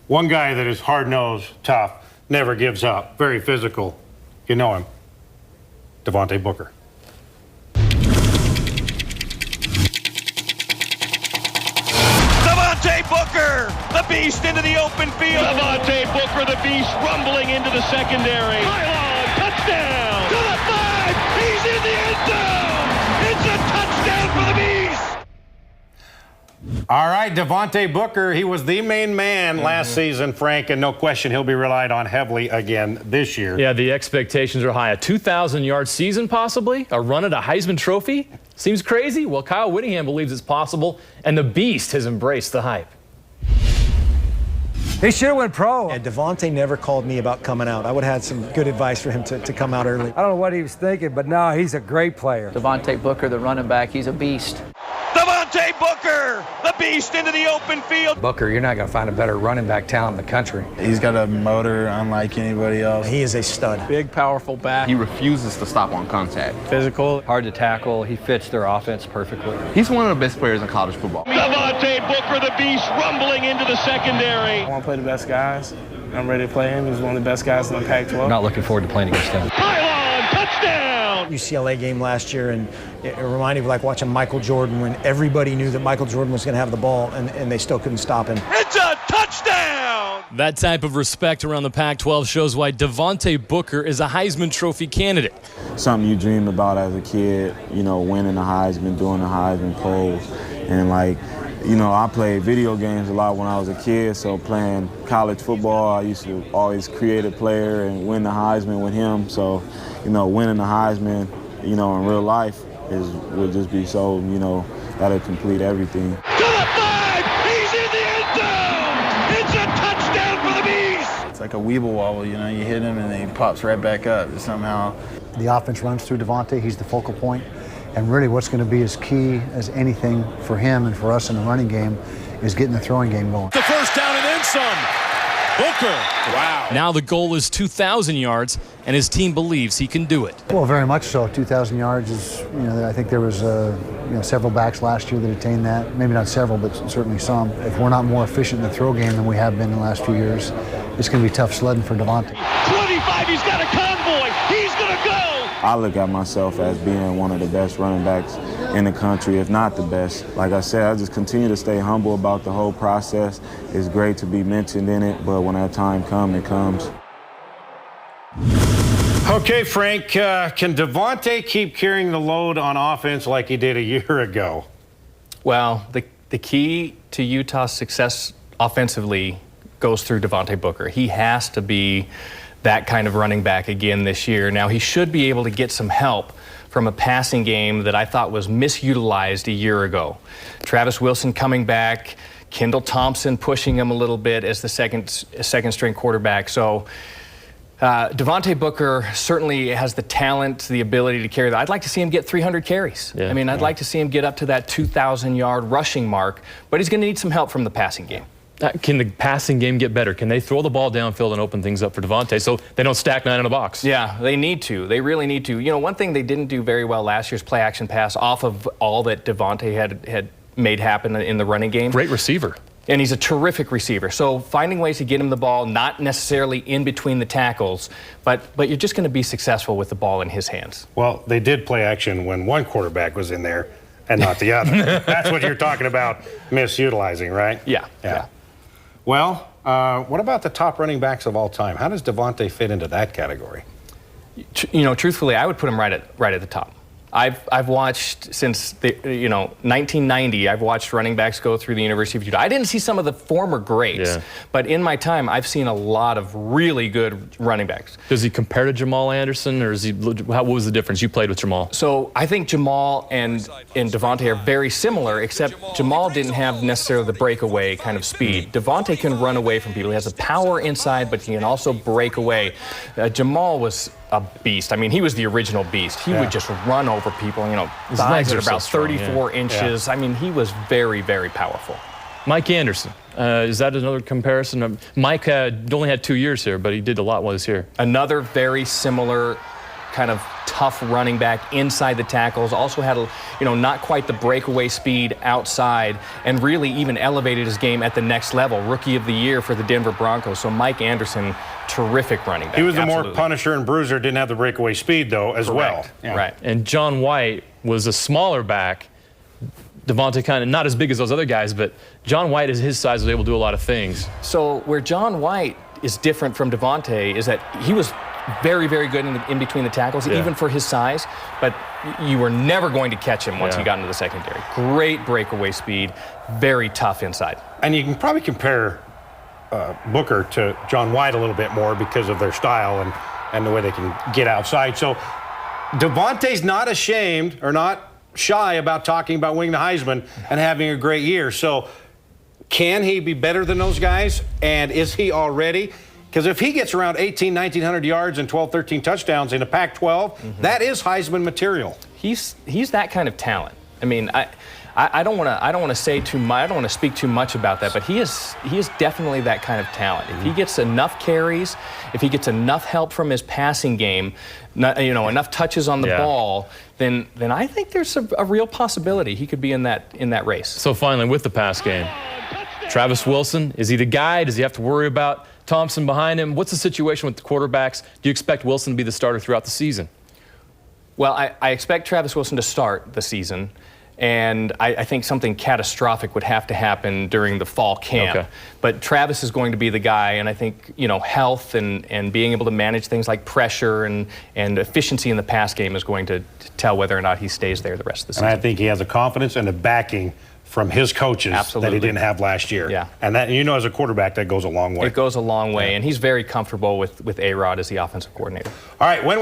One guy that is hard-nosed, tough, never gives up, very physical. You know him. Devontae Booker. Devontae Booker, the beast, into the open field. Devontae Booker, the beast, rumbling into the secondary. Pylon, touchdown! To the 5, he's in the end zone! It's a touchdown for the beast! All right, Devontae Booker, he was the main man last season, Frank, and no question he'll be relied on heavily again this year. Yeah, the expectations are high. A 2,000-yard season, possibly? A run at a Heisman Trophy? Seems crazy? Well, Kyle Whittingham believes it's possible, and the Beast has embraced the hype. He should have went pro. Yeah, Devontae never called me about coming out. I would have had some good advice for him to come out early. I don't know what he was thinking, but no, he's a great player. Devontae Booker, the running back, he's a beast. Devontae Booker, the beast, into the open field. Booker, you're not going to find a better running back talent in the country. He's got a motor unlike anybody else. He is a stud. Big, powerful back. He refuses to stop on contact. Physical, hard to tackle. He fits their offense perfectly. He's one of the best players in college football. Devontae Booker, the beast, rumbling into the secondary. I want to play the best guys. I'm ready to play him. He's one of the best guys in the Pac-12. Not looking forward to playing against him. Pylon, touchdown! UCLA game last year, and it reminded me of like watching Michael Jordan when everybody knew that Michael Jordan was going to have the ball, and they still couldn't stop him. It's a touchdown! That type of respect around the Pac-12 shows why Devontae Booker is a Heisman Trophy candidate. Something you dream about as a kid, you know, winning the Heisman, doing the Heisman polls, and like, you know, I played video games a lot when I was a kid, so playing college football, I used to always create a player and win the Heisman with him. So, you know, winning the Heisman, you know, in real life would just be so, you know, that'll complete everything. To the 5, he's in the end zone! It's a touchdown for the beast! It's like a weeble wobble, you know, you hit him and then he pops right back up somehow. The offense runs through Devontae. He's the focal point. And really what's going to be as key as anything for him and for us in the running game is getting the throwing game going. The first down and then some. Booker. Wow. Now the goal is 2,000 yards, and his team believes he can do it. Well, very much so. 2,000 yards is, you know, I think there was several backs last year that attained that. Maybe not several, but certainly some. If we're not more efficient in the throw game than we have been in the last few years, it's going to be tough sledding for Devontae. 25, he's got a convoy. He's going to go. I look at myself as being one of the best running backs in the country, if not the best. Like I said, I just continue to stay humble about the whole process. It's great to be mentioned in it, but when that time comes, it comes. Okay, Frank, can Devontae keep carrying the load on offense like he did a year ago? Well, the key to Utah's success offensively goes through Devontae Booker. He has to be that kind of running back again this year. Now, he should be able to get some help from a passing game that I thought was misutilized a year ago. Travis Wilson coming back, Kendall Thompson pushing him a little bit as the second string quarterback. So Devontae Booker certainly has the talent, the ability to carry that. I'd like to see him get 300 carries. Yeah, I mean, I'd like to see him get up to that 2,000-yard rushing mark, but he's going to need some help from the passing game. Can the passing game get better? Can they throw the ball downfield and open things up for Devontae so they don't stack 9 in a box? Yeah, they need to. They really need to. You know, one thing they didn't do very well last year's play-action pass off of all that Devontae had made happen in the running game. Great receiver. And he's a terrific receiver. So finding ways to get him the ball, not necessarily in between the tackles, but you're just going to be successful with the ball in his hands. Well, they did play action when one quarterback was in there and not the other. That's what you're talking about misutilizing, right? Yeah. Well, what about the top running backs of all time? How does Devontae fit into that category? You know, truthfully, I would put him right at the top. I've watched since 1990. I've watched running backs go through the University of Utah. I didn't see some of the former greats, but in my time, I've seen a lot of really good running backs. Does he compare to Jamal Anderson, or is he? What was the difference? You played with Jamal. So I think Jamal and Devontae are very similar, except Jamal didn't have necessarily the breakaway kind of speed. Devontae can run away from people. He has the power inside, but he can also break away. Jamal was a beast. I mean, he was the original beast. He would just run over people, you know, his legs are about 34 inches. I mean, he was very, very powerful. Mike Anderson, is that another comparison? Mike only had 2 years here, but he did a lot while he was here. Another very similar kind of tough running back inside the tackles. Also had, not quite the breakaway speed outside, and really even elevated his game at the next level. Rookie of the Year for the Denver Broncos. So Mike Anderson, terrific running back. He was the Absolutely. more punisher and bruiser, didn't have the breakaway speed, though, as well. Yeah. Right. And John White was a smaller back. Devontae kind of not as big as those other guys, but John White, at his size, was able to do a lot of things. So where John White is different from Devontae is that he was very, very good in between the tackles, even for his size, but you were never going to catch him once he got into the secondary. Great breakaway speed, very tough inside. And you can probably compare Booker to John White a little bit more because of their style and the way they can get outside. So Devontae's not ashamed or not shy about talking about winning the Heisman and having a great year. So can he be better than those guys? And is he already? Because if he gets around 1,900 yards and 12, 13 touchdowns in a Pac-12, that is Heisman material. He's that kind of talent. I mean, I don't want to say too much. I don't want to speak too much about that, but he is definitely that kind of talent. If he gets enough carries, if he gets enough help from his passing game, enough touches on the ball, then I think there's a real possibility he could be in that race. So finally, with the pass game, Travis Wilson, is he the guy? Does he have to worry about Thompson behind him? What's the situation with the quarterbacks? Do you expect Wilson to be the starter throughout the season? Well, I expect Travis Wilson to start the season. And I think something catastrophic would have to happen during the fall camp. Okay. But Travis is going to be the guy, and I think, health and being able to manage things like pressure and efficiency in the pass game is going to tell whether or not he stays there the rest of the season. And I think he has a confidence and a backing from his coaches that he didn't have last year. Yeah. And that, as a quarterback, that goes a long way. It goes a long way, and he's very comfortable with A-Rod as the offensive coordinator. All right, when